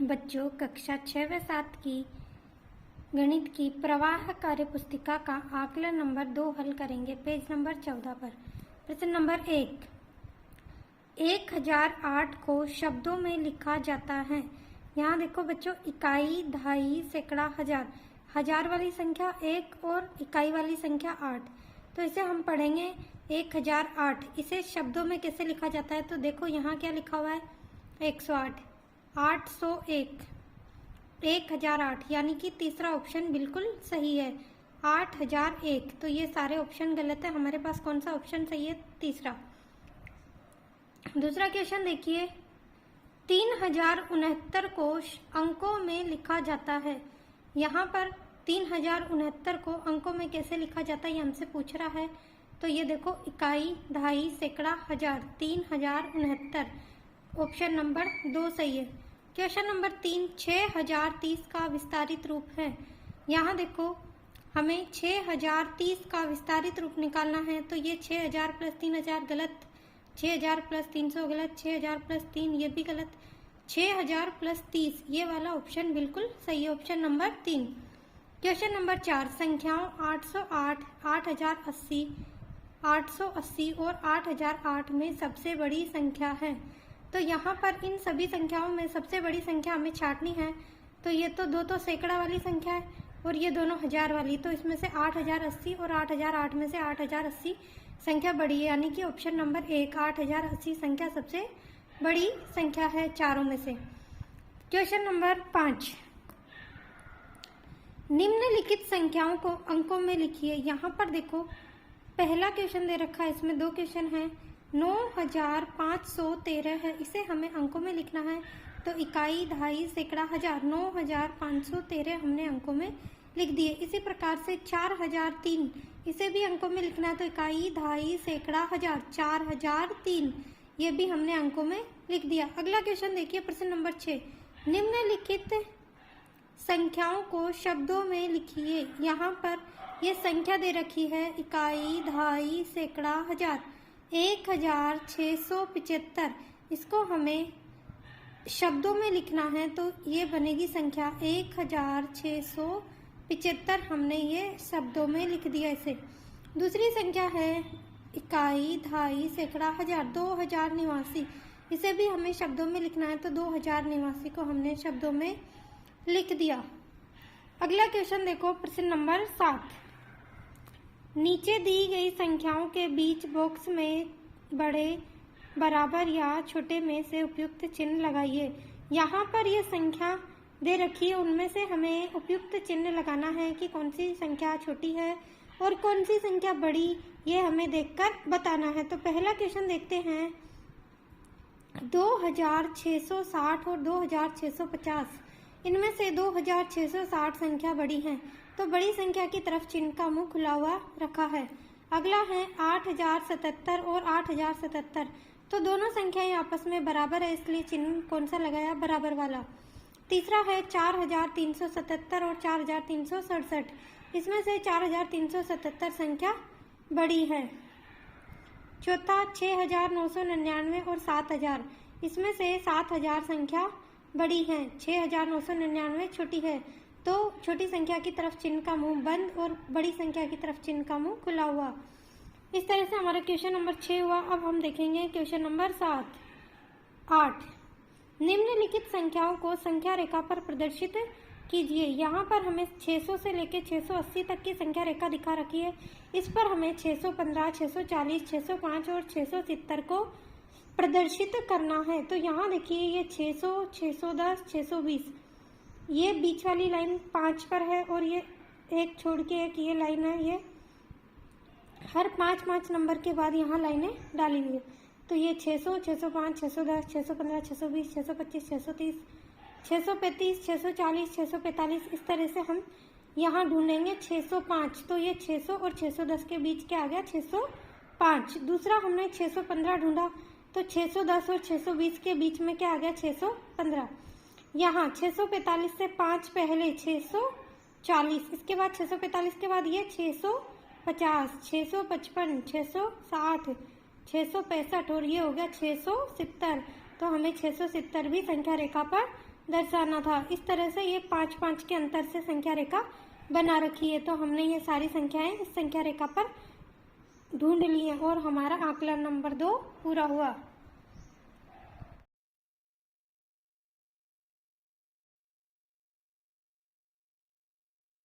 बच्चों, कक्षा 6 व 7 की गणित की प्रवाह कार्य पुस्तिका का आकलन नंबर 2 हल करेंगे। पेज नंबर 14 पर प्रश्न नंबर 1, 1008 को शब्दों में लिखा जाता है। यहाँ देखो बच्चों, इकाई, दहाई, सैकड़ा, हजार। हजार वाली संख्या 1 और इकाई वाली संख्या 8। तो इसे हम पढ़ेंगे 1008। इसे शब्दों में कैसे लिखा जाता है? तो देखो यहाँ क्या लिखा हुआ है, 108, 801, 1008, यानी कि तीसरा ऑप्शन बिल्कुल सही है, 8001। तो ये सारे ऑप्शन गलत है, हमारे पास कौन सा ऑप्शन सही है? तीसरा। दूसरा क्वेश्चन देखिए, 3069 को अंकों में लिखा जाता है। यहाँ पर 3069 को अंकों में कैसे लिखा जाता है, ये हमसे पूछ रहा है। तो ये देखो, इकाई, दहाई, सैकड़ा, हजार, 3069, ऑप्शन नंबर 2 सही है। क्वेश्चन नंबर 3, 6030 का विस्तारित रूप है। यहाँ देखो, हमें 6030 का विस्तारित रूप निकालना है। तो ये 6000 प्लस 3000 गलत, 6000 प्लस 300 गलत, 6000 प्लस 3 ये भी गलत, 6000 प्लस 30 ये वाला ऑप्शन बिल्कुल सही है, ऑप्शन नंबर 3। क्वेश्चन नंबर 4, संख्याओं 808, 8080, 880 और 8008 में सबसे बड़ी संख्या है। तो यहाँ पर इन सभी संख्याओं में सबसे बड़ी संख्या हमें छांटनी है। तो ये तो दो तो सैकड़ा वाली संख्या है और ये दोनों हजार वाली। तो इसमें से 8080 और 8008 में से 8080 संख्या बड़ी है, यानी कि ऑप्शन नंबर 1, 8080 संख्या सबसे बड़ी संख्या है चारों में से। क्वेश्चन नंबर 5, निम्नलिखित संख्याओं को अंकों में लिखिए। यहाँ पर देखो, पहला क्वेश्चन दे रखा है, इसमें 2 क्वेश्चन है। 9513 है, इसे हमें अंकों में लिखना है। तो इकाई, दहाई, सैकड़ा, हजार, 9513 हमने अंकों में लिख दिए। इसी प्रकार से 4003, इसे भी अंकों में लिखना है। तो इकाई, दहाई, सैकड़ा, हजार, 4003 ये भी हमने अंकों में लिख दिया। अगला क्वेश्चन देखिए, प्रश्न नंबर 6, निम्नलिखित संख्याओं को शब्दों में लिखिए। यहाँ पर ये संख्या दे रखी है, इकाई, दहाई, सैकड़ा, हजार, 1675। इसको हमें शब्दों में लिखना है। तो ये बनेगी संख्या 1675, हमने ये शब्दों में लिख दिया इसे। दूसरी संख्या है इकाई, दहाई, सैकड़ा, हजार, 2089, इसे भी हमें शब्दों में लिखना है। तो 2089 को हमने शब्दों में लिख दिया। अगला क्वेश्चन देखो, प्रश्न नंबर 7, नीचे दी गई संख्याओं के बीच बॉक्स में बड़े, बराबर या छोटे में से उपयुक्त चिन्ह लगाइए। यहाँ पर ये संख्या दे रखी है, उनमें से हमें उपयुक्त चिन्ह लगाना है कि कौन सी संख्या छोटी है और कौन सी संख्या बड़ी, ये हमें देखकर बताना है। तो पहला क्वेश्चन देखते हैं, 2660 और 2650, इनमें से 2660 संख्या बड़ी है। तो बड़ी संख्या की तरफ चिन्ह का मुंह खुला हुआ रखा है। अगला है 8077 और 8077, तो दोनों संख्याएं आपस में बराबर है, इसलिए चिन्ह कौन सा लगाया? बराबर वाला। तीसरा है 4377 और 4367, इसमें से 4377 संख्या बड़ी है। चौथा 6999 और 7000, इसमें से 7000 संख्या बड़ी है, 6999 छोटी है। तो छोटी संख्या की तरफ चिन्ह का मुंह बंद और बड़ी संख्या की तरफ चिन्ह का मुंह खुला हुआ। इस तरह से हमारा क्वेश्चन नंबर 6 हुआ। अब हम देखेंगे क्वेश्चन नंबर 8, निम्नलिखित संख्याओं को संख्या रेखा पर प्रदर्शित कीजिए। यहाँ पर हमें 600 से लेकर 680 तक की संख्या रेखा दिखा रखी है। इस पर हमें 615, 640, 605 और 670 को प्रदर्शित करना है। तो यहाँ देखिए, ये 600, 610, 620, ये बीच वाली लाइन 5 पर है और ये एक छोड़ के एक ये लाइन है, ये हर 5 नंबर के बाद यहाँ लाइनें डाली हुई है। तो ये 600, 605, 610, 615, 620, 625, 630, 635, 640, 645, इस तरह से हम यहाँ ढूंढेंगे 605। तो ये 600 और 610 के बीच क्या आ गया? 605। दूसरा हमने 615 ढूंढा, तो 610 और 620 के बीच में क्या आ गया? 615। यहाँ 645 से 5 पहले 640, इसके बाद 645 के बाद ये 650, 655, 660, 665 और ये हो गया 670। तो हमें 670 भी संख्या रेखा पर दर्शाना था। इस तरह से ये 5-5 के अंतर से संख्या रेखा बना रखी है। तो हमने ये सारी संख्याएं इस संख्या रेखा पर ढूंढ ली है और हमारा आकलन नंबर 2 पूरा हुआ।